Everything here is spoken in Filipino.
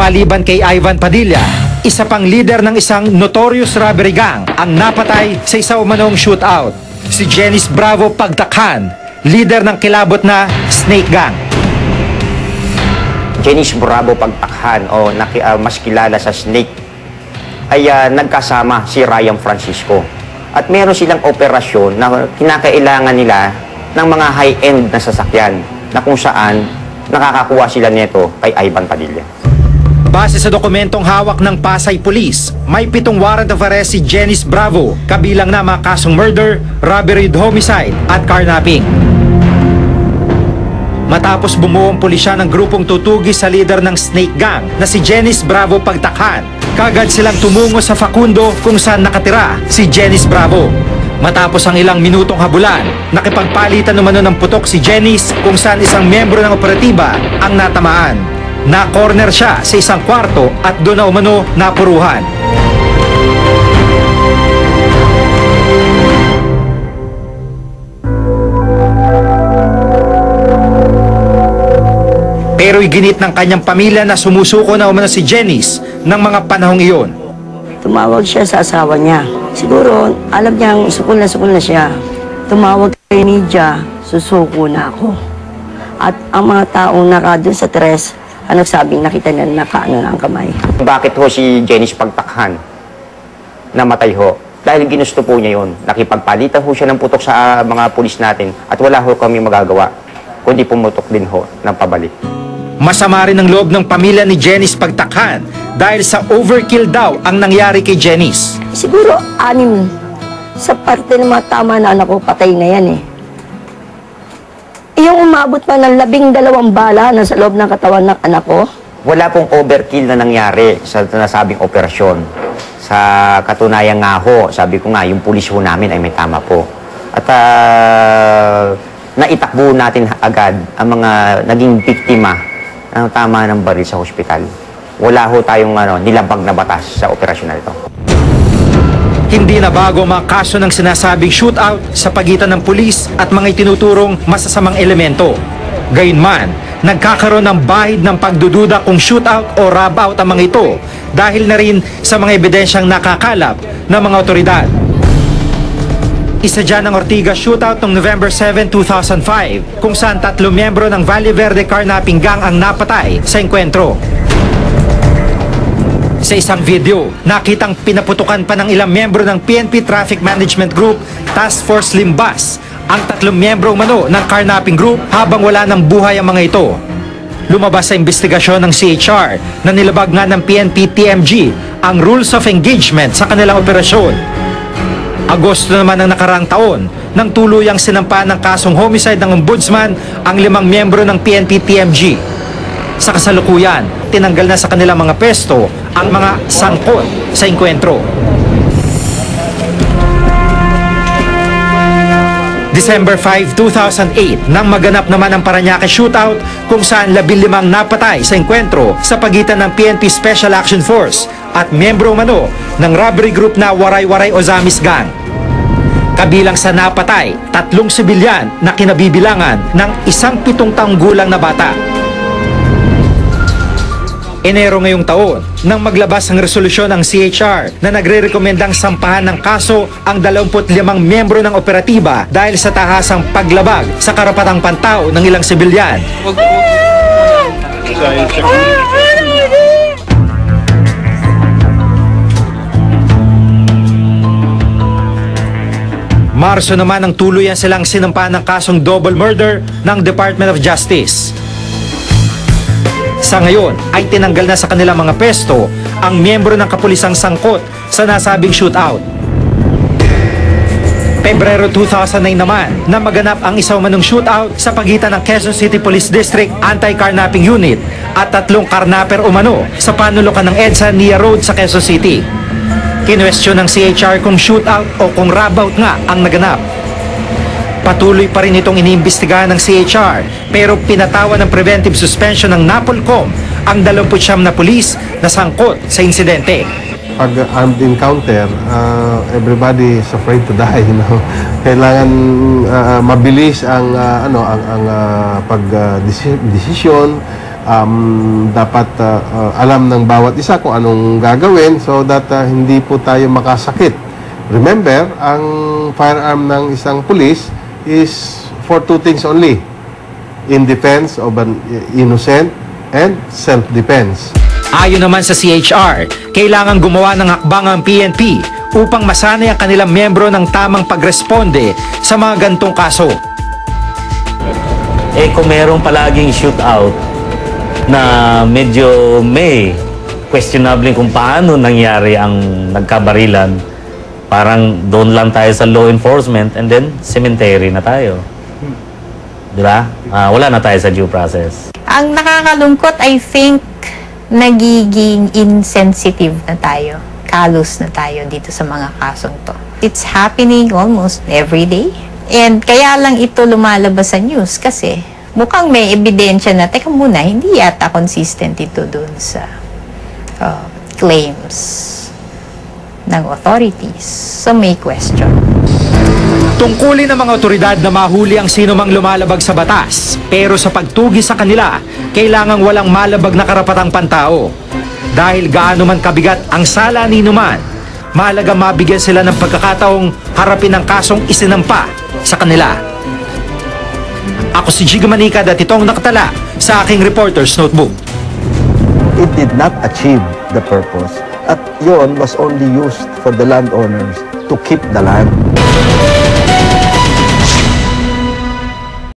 Maliban kay Ivan Padilla, isa pang leader ng isang notorious robbery gang ang napatay sa isa umanong shootout. Si Jenice Bravo Pagtakhan, leader ng kilabot na Snake Gang. Jenice Bravo Pagtakhan o mas kilala sa Snake ay nagkasama si Ryan Francisco. At meron silang operasyon na kinakailangan nila ng mga high-end na sasakyan na kung saan nakakakuha sila nito kay Ivan Padilla. Base sa dokumentong hawak ng Pasay Police, may 7 warrant of arrest si Jenice Bravo, kabilang na mga kasong murder, robbery with homicide at carnapping. Matapos bumuo ang pulisya ng grupong tutugi sa leader ng Snake Gang na si Jenice Bravo Pagtakhan, kagad silang tumungo sa Facundo kung saan nakatira si Jenice Bravo. Matapos ang ilang minutong habulan, nakipagpalitan umano ng putok si Jenice kung saan isang miyembro ng operatiba ang natamaan. Na-corner siya sa isang kwarto at doon na umano napuruhan. Pero iginit ng kanyang pamilya na sumusuko na umano si Jenice ng mga panahong iyon. Tumawag siya sa asawa niya. Siguro, alam niyang sukol na siya. Tumawag kay media, susuko na ako. At ang mga taong doon sa tres, nagsabing nakita na nakaano na ang kamay. Bakit ho si Jenice Pagtakhan namatay ho? Dahil ginusto po niya yun. Nakipagpalitan ho siya ng putok sa mga pulis natin at wala ho kami magagawa kundi pumutok din ho ng pabalik. Masama rin ang loob ng pamilya ni Jenice Pagtakhan dahil sa overkill daw ang nangyari kay Jenice. Siguro 6 sa parte ng mga tama na anak ko, patay na yan eh. Yung umabot pa ng 12 bala na sa loob ng katawan ng anak ko. Wala pong overkill na nangyari sa nasabing operasyon. Sa katunayan nga ho, sabi ko nga, yung pulis ho namin ay may tama po. At naitakbo natin agad ang mga naging biktima ng tama ng baril sa hospital. Wala ho tayong nilabag na batas sa operasyon na ito. Hindi na bago mga kaso ng sinasabing shootout sa pagitan ng pulis at mga itinuturong masasamang elemento. Gayunman, nagkakaroon ng bahid ng pagdududa kung shootout o rob-out ang mga ito dahil na rin sa mga ebidensyang nakakalap ng mga otoridad. Isa dyan ang Ortigas shootout noong November 7, 2005 kung saan 3 miyembro ng Valle Verde Carnapping Gang ang napatay sa engkwentro. Sa isang video, nakitang pinaputukan pa ng ilang miyembro ng PNP Traffic Management Group Task Force Limbas ang 3 miyembro umano ng Carnapping Group habang wala ng buhay ang mga ito. Lumabas sa investigasyon ng CHR na nilabag nga ng PNP TMG ang rules of engagement sa kanilang operasyon. Agosto naman ng nakaraang taon, nang tuluyang sinampahan ng kasong homicide ng ombudsman ang 5 miyembro ng PNP TMG. Sa kasalukuyan, tinanggal na sa kanilang mga pesto ang mga sangkot sa engkwentro. December 5, 2008, nang maganap naman ang Parañaque shootout kung saan 15 napatay sa engkwentro sa pagitan ng PNP Special Action Force at miyembro umano ng robbery group na Waray-Waray Ozamis Gang. Kabilang sa napatay, 3 sibilyan na kinabibilangan ng isang 7 taong gulang na bata. Enero ngayong taon, nang maglabas ang resolusyon ng CHR na nagre-rekomendang sampahan ng kaso ang 25 miyembro ng operatiba dahil sa tahasang paglabag sa karapatang pantao ng ilang sibilyan. Marso naman ang tuluyan silang sinampahan ng kasong double murder ng Department of Justice. Sa ngayon ay tinanggal na sa kanilang mga pesto ang miyembro ng kapulisang sangkot sa nasabing shootout. Pebrero 2009 naman na maganap ang isa umanong shootout sa pagitan ng Quezon City Police District Anti-Carnapping Unit at 3 karnapper umano sa panulukan ng EDSA Nia Road sa Quezon City. Kinwestiyon ng CHR kung shootout o kung rob-out nga ang naganap. Patuloy pa rin itong iniimbestigahan ng CHR pero pinatawan ng preventive suspension ng NAPOLCOM ang 29 na pulis na sangkot sa insidente. Pag armed encounter, everybody is afraid to die, you know. Kailangan mabilis ang pag-desisyon, dapat alam ng bawat isa kung anong gagawin so that hindi po tayo makasakit. Remember, ang firearm ng isang pulis is for two things only: in defense of an innocent and self-defense. Ayon naman sa CHR, kailangan gumawa ng hakbang ang PNP upang masanay ang kanilang miyembro ng tamang pagresponde sa mga gantong kaso. Kung merong palaging shootout na medyo may questionable kung paano nangyari ang nagkabarilan, parang doon lang tayo sa law enforcement and then cemetery na tayo. Diba? Wala na tayo sa due process. Ang nakakalungkot, I think, nagiging insensitive na tayo. Callous na tayo dito sa mga kasong to. It's happening almost every day. And kaya lang ito lumalabas sa news kasi mukhang may ebidensya na, teka muna, hindi yata consistent ito dun sa claims ng authorities. So may question. Tungkulin ng mga otoridad na mahuli ang sino mang lumalabag sa batas, pero sa pagtugi sa kanila, kailangang walang malabag na karapatang pantao. Dahil gaano man kabigat ang sala ni numan, mahalaga mabigyan sila ng pagkakataong harapin ang kasong isinampa sa kanila. Ako si Jigo Manicad at itong nakatala sa aking Reporter's Notebook. It did not achieve the purpose. At yun was only used for the landowners to keep the land.